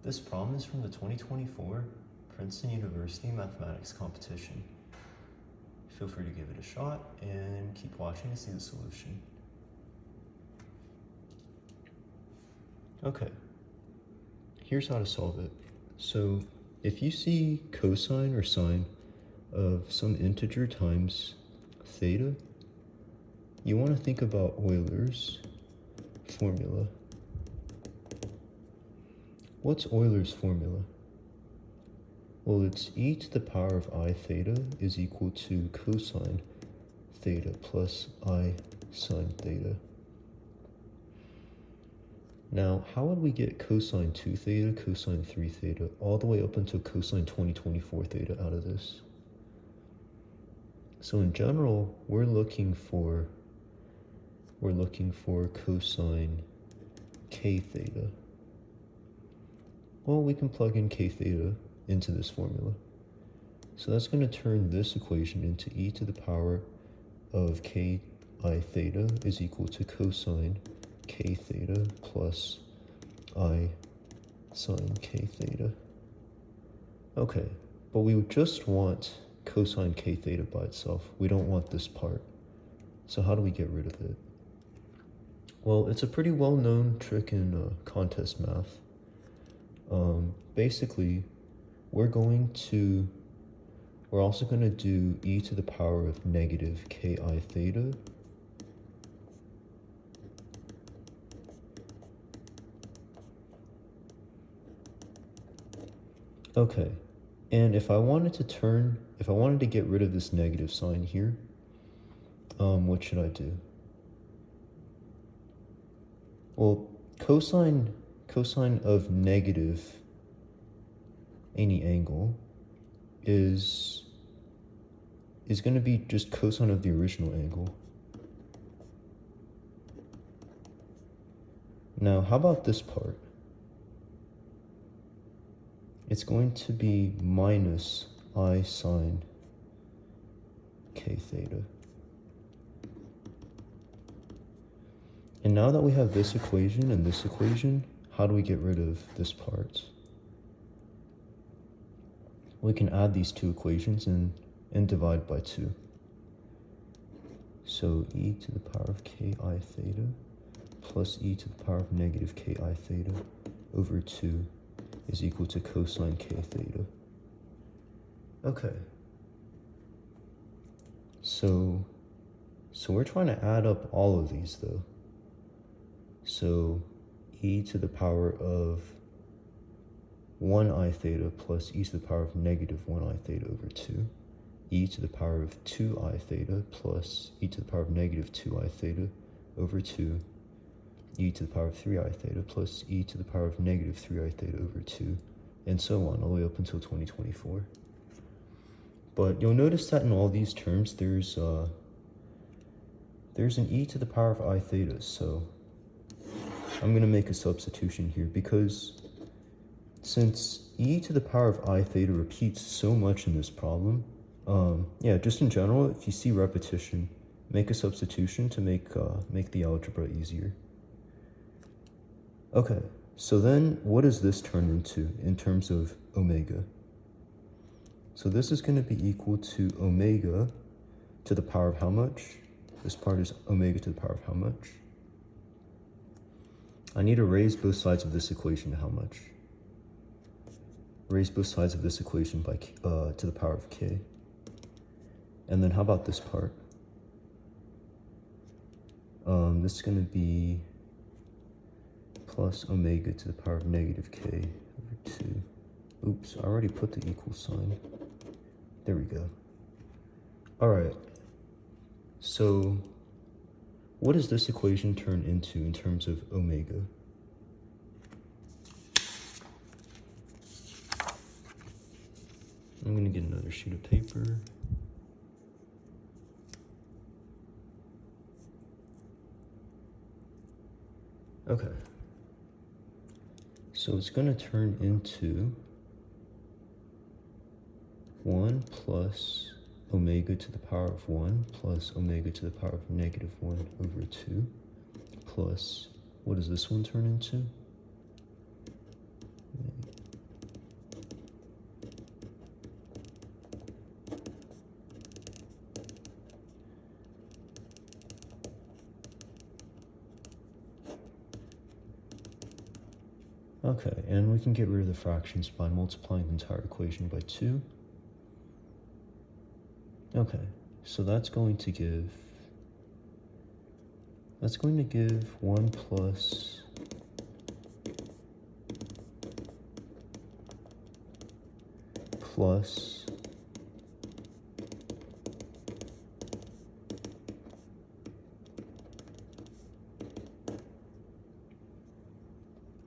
This problem is from the 2024 Princeton University Mathematics competition. Feel free to give it a shot and keep watching to see the solution. Okay, here's how to solve it. So if you see cosine or sine of some integer times theta, you want to think about Euler's formula. What's Euler's formula? Well, it's e to the power of I theta is equal to cosine theta plus I sine theta. Now, how would we get cosine 2 theta, cosine 3 theta, all the way up until cosine 2024 theta out of this? So in general, we're looking for cosine k theta. Well, we can plug in k theta into this formula. So that's going to turn this equation into e to the power of k I theta is equal to cosine k theta plus I sine k theta. Okay, but we just want cosine k theta by itself. We don't want this part. So how do we get rid of it? Well, it's a pretty well-known trick in contest math. Basically, we're also going to do e to the power of negative ki theta okay, and if I wanted to get rid of this negative sign here, what should I do? Well, cosine of negative any angle is going to be just cosine of the original angle. Now, how about this part? It's going to be minus I sine k theta. And now that we have this equation and this equation, how do we get rid of this part? We can add these two equations and divide by 2. So e to the power of ki theta plus e to the power of negative ki theta over 2 is equal to cosine k theta. Okay. So we're trying to add up all of these though. So e to the power of 1 I theta plus e to the power of negative 1 I theta over 2, e to the power of 2 I theta plus e to the power of negative 2 I theta over 2, e to the power of 3 I theta plus e to the power of negative 3 I theta over 2, and so on, all the way up until 2024. But you'll notice that in all these terms, there's an e to the power of I theta, so I'm going to make a substitution here because since e to the power of I theta repeats so much in this problem, yeah, just in general, if you see repetition, make a substitution to make the algebra easier. Okay, so then what does this turn into in terms of omega? So this is going to be equal to omega to the power of how much? This part is omega to the power of how much? I need to raise both sides of this equation to how much? Raise both sides of this equation by to the power of k. And then how about this part? This is going to be plus omega to the power of negative k over 2. Oops, I already put the equal sign. There we go. All right. So what does this equation turn into in terms of omega? I'm going to get another sheet of paper. Okay. So it's going to turn into 1 plus omega to the power of 1 plus omega to the power of negative 1 over 2 plus, what does this one turn into? Okay, and we can get rid of the fractions by multiplying the entire equation by 2. Okay, so that's going to give 1 plus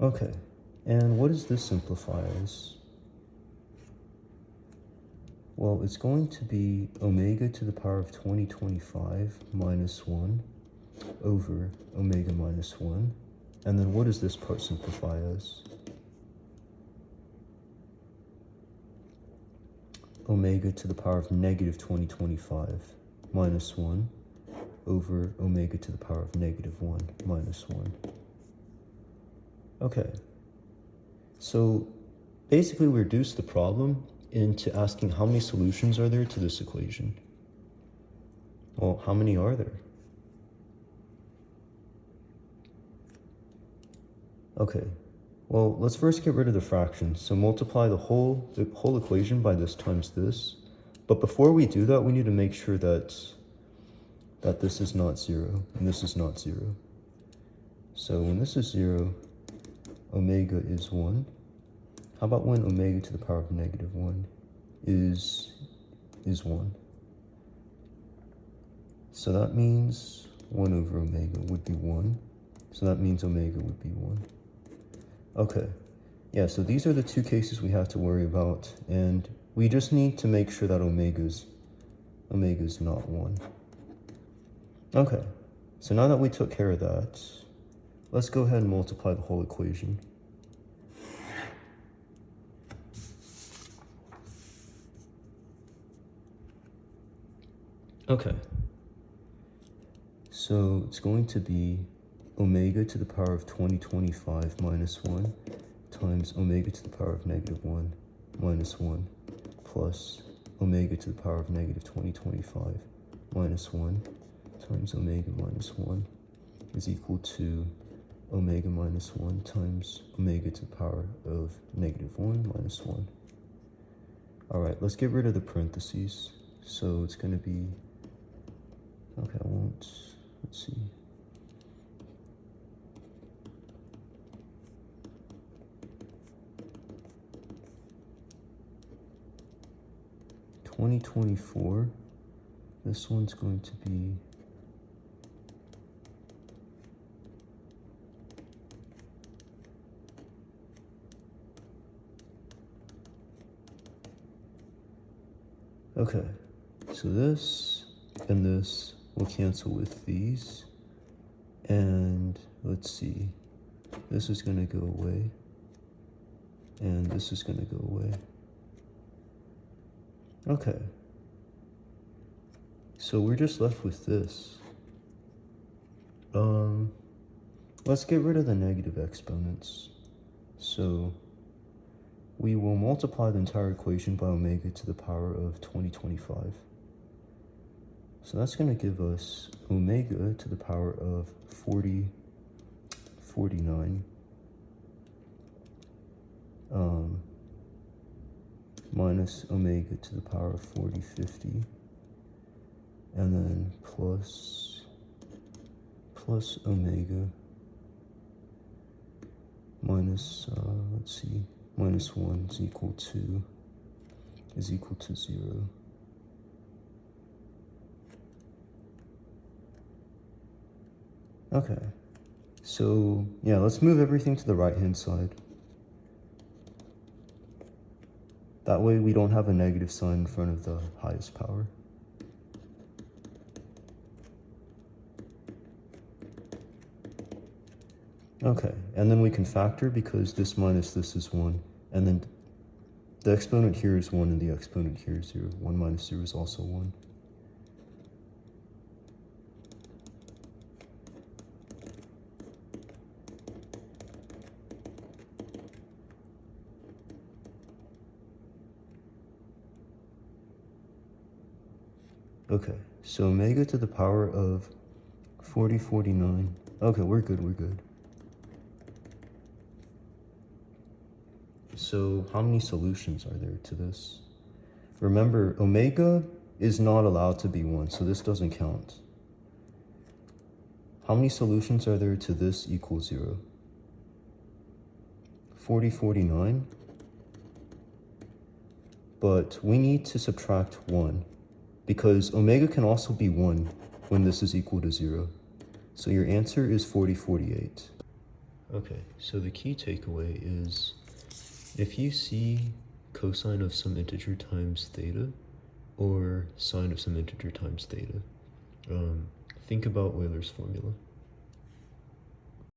okay, and what does this simplify as? Well, it's going to be omega to the power of 2025 minus 1 over omega minus 1. And then what does this part simplify as? Omega to the power of negative 2025 minus 1 over omega to the power of negative 1 minus 1. Okay, so basically we reduced the problem into asking how many solutions are there to this equation. Well, how many are there? Okay, well, let's first get rid of the fractions. So multiply the whole equation by this times this. But before we do that, we need to make sure that this is not 0 and this is not 0. So when this is 0, omega is 1. How about when omega to the power of negative 1 is 1? So that means 1 over omega would be 1. So that means omega would be 1. Okay, yeah, so these are the two cases we have to worry about, and we just need to make sure that omega's not 1. Okay, so now that we took care of that, let's go ahead and multiply the whole equation. Okay, so it's going to be omega to the power of 2025 minus 1 times omega to the power of negative 1 minus 1 plus omega to the power of negative 2025 minus 1 times omega minus 1 is equal to omega minus 1 times omega to the power of negative 1 minus 1. All right, let's get rid of the parentheses. So it's going to be, okay, let's see. (2024), this one's going to be okay, so this and this will cancel with these, and let's see, this is going to go away, and this is going to go away. Okay, so we're just left with this. Let's get rid of the negative exponents. So we will multiply the entire equation by omega to the power of 2025. So that's going to give us omega to the power of 49 minus omega to the power of 50, and then plus omega minus, let's see, minus 1 is equal to 0. Okay, so yeah, let's move everything to the right-hand side. That way we don't have a negative sign in front of the highest power. Okay, and then we can factor because this minus this is 1, and then the exponent here is 1 and the exponent here is 0. 1 minus 0 is also 1. Okay, so omega to the power of 49. Okay, we're good. So how many solutions are there to this? Remember, omega is not allowed to be 1, so this doesn't count. How many solutions are there to this equals 0? 40, 49. But we need to subtract 1, because omega can also be 1 when this is equal to 0. So your answer is 40, 48. Okay, so the key takeaway is if you see cosine of some integer times theta or sine of some integer times theta, think about Euler's formula.